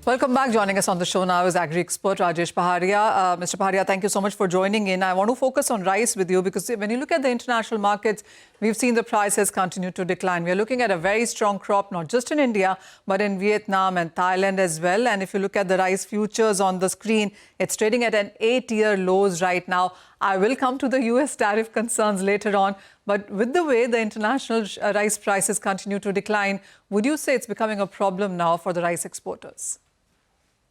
Welcome back. Joining us on the show now is agri expert Rajesh Paharia. Mr. Paharia, thank you so much for joining in. I want to focus on rice with you because when you look at the international markets, we've seen the prices continue to decline. We are looking at a very strong crop, not just in India, but in Vietnam and Thailand as well. And if you look at the rice futures on the screen, it's trading at an 8-year lows right now. I will come to the US tariff concerns later on. But with the way the international rice prices continue to decline, would you say it's becoming a problem now for the rice exporters?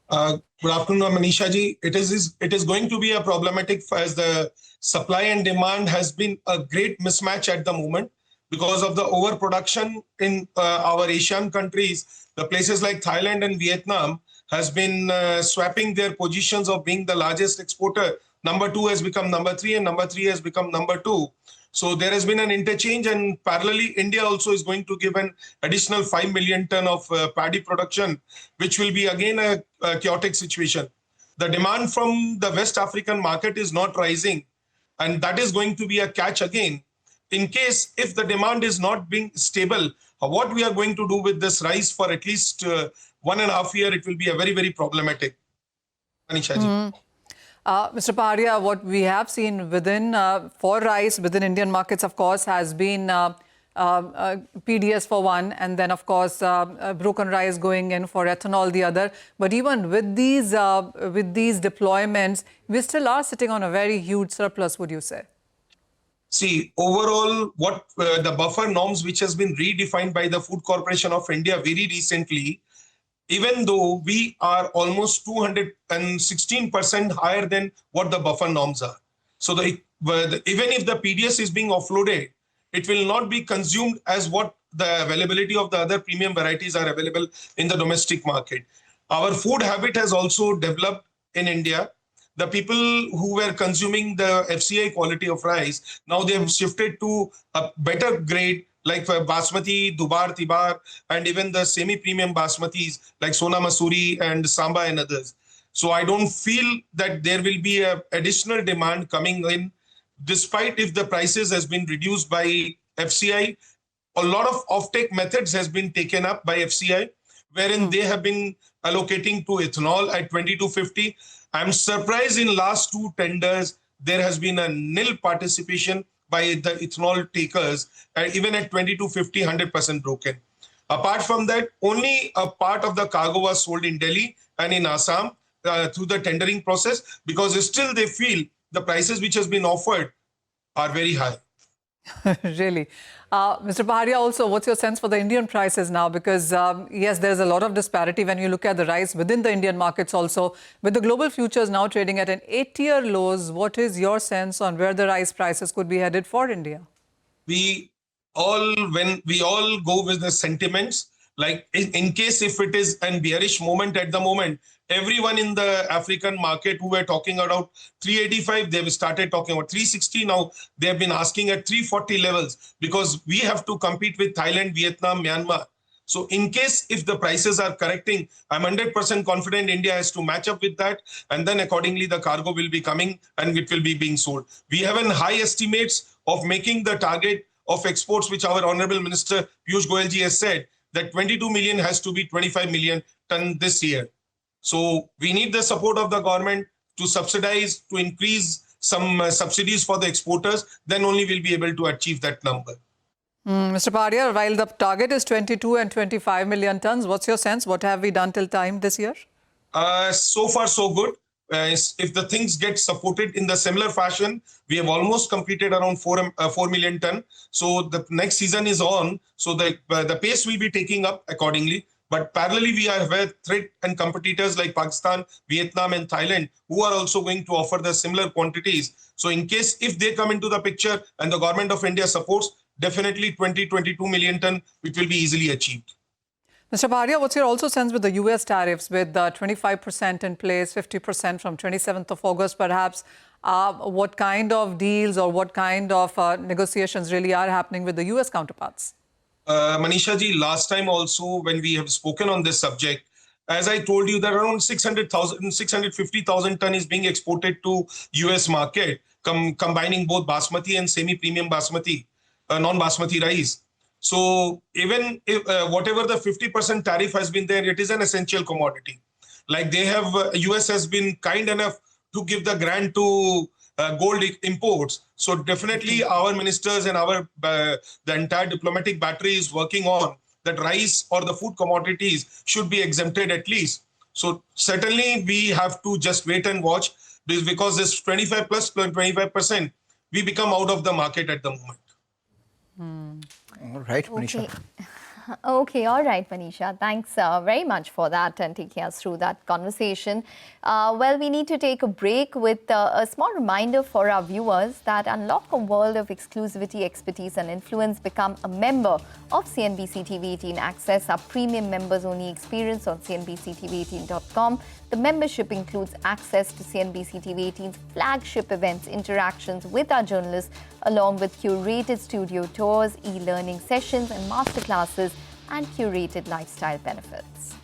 Good afternoon, Manisha ji. It is going to be a problematic as the supply and demand has been a great mismatch at the moment because of the overproduction in our Asian countries. The places like Thailand and Vietnam has been swapping their positions of being the largest exporter. Number 2 has become number 3 and number 3 has become number 2. So there has been an interchange, and parallelly India also is going to give an additional 5 million ton of paddy production, which will be again a chaotic situation. The demand from the West African market is not rising, and that is going to be a catch again. In case if the demand is not being stable, what we are going to do with this rice for at least 1.5 years, it will be a very, very problematic. Manisha ji. Mr. Paharia, what we have seen within, for rice, within Indian markets, of course, has been PDS for one, and then, of course, broken rice going in for ethanol the other. But even with these deployments, we still are sitting on a very huge surplus, would you say? See, overall, what the buffer norms, which has been redefined by the Food Corporation of India very recently, even though we are almost 216% higher than what the buffer norms are. So even if the PDS is being offloaded, it will not be consumed as what the availability of the other premium varieties are available in the domestic market. Our food habit has also developed in India. The people who were consuming the FCI quality of rice, now they have shifted to a better grade like Basmati, Dubar, Tibar, and even the semi-premium Basmatis like Sona Masuri and Samba and others. So I don't feel that there will be an additional demand coming in, despite if the prices has been reduced by FCI. A lot of offtake methods has been taken up by FCI, wherein they have been allocating to ethanol at 22.50. I'm surprised in last 2 tenders, there has been a nil participation by the ethanol takers, and even at 22.50, 100% broken. Apart from that, only a part of the cargo was sold in Delhi and in Assam through the tendering process, because still they feel the prices which has been offered are very high. Really. Mr. Paharia, also, what's your sense for the Indian prices now? Because, yes, there's a lot of disparity when you look at the rice within the Indian markets also. With the global futures now trading at an 8-year lows, what is your sense on where the rice prices could be headed for India? When we all go with the sentiments, like in case if it is a bearish moment at the moment, everyone in the African market who were talking about 385, they've started talking about 360. Now they have been asking at 340 levels, because we have to compete with Thailand, Vietnam, Myanmar. So in case if the prices are correcting, I'm 100% confident India has to match up with that. And then accordingly, the cargo will be coming and it will be being sold. We have an high estimates of making the target of exports, which our Honorable Minister Piyush Goyal ji has said, that 22 million has to be 25 million ton this year. So we need the support of the government to subsidize, to increase some subsidies for the exporters. Then only we'll be able to achieve that number. Mr. Paharia, while the target is 22 and 25 million tons, what's your sense? What have we done till time this year? So far, so good. If the things get supported in the similar fashion, we have almost completed around 4 million ton. So the next season is on. So the pace will be taking up accordingly. But parallelly, we have threat and competitors like Pakistan, Vietnam and Thailand, who are also going to offer the similar quantities. So in case if they come into the picture and the government of India supports, definitely 22 million ton, it will be easily achieved. Mr. Paharia, what's your also sense with the US tariffs, with 25% in place, 50% from 27th of August perhaps? What kind of deals or what kind of negotiations really are happening with the US counterparts? Manisha ji, last time also when we have spoken on this subject, as I told you, that around 650,000 ton is being exported to US market, combining both Basmati and semi-premium Basmati, non-Basmati rice. So even if whatever the 50% tariff has been there, it is an essential commodity. Like they have, US has been kind enough to give the grant to gold imports. So definitely our ministers and our the entire diplomatic battery is working on that rice or the food commodities should be exempted at least. So certainly we have to just wait and watch because this 25 plus 25%, we become out of the market at the moment. All right, Manisha. Okay. Okay, all right, Manisha. Thanks very much for that and taking us through that conversation. Well, we need to take a break with a small reminder for our viewers that unlock a world of exclusivity, expertise and influence. Become a member of CNBC TV18 Access, our premium members-only experience on CNBC-TV18.com. The membership includes access to CNBC TV18's flagship events, interactions with our journalists, along with curated studio tours, e-learning sessions and masterclasses, and curated lifestyle benefits.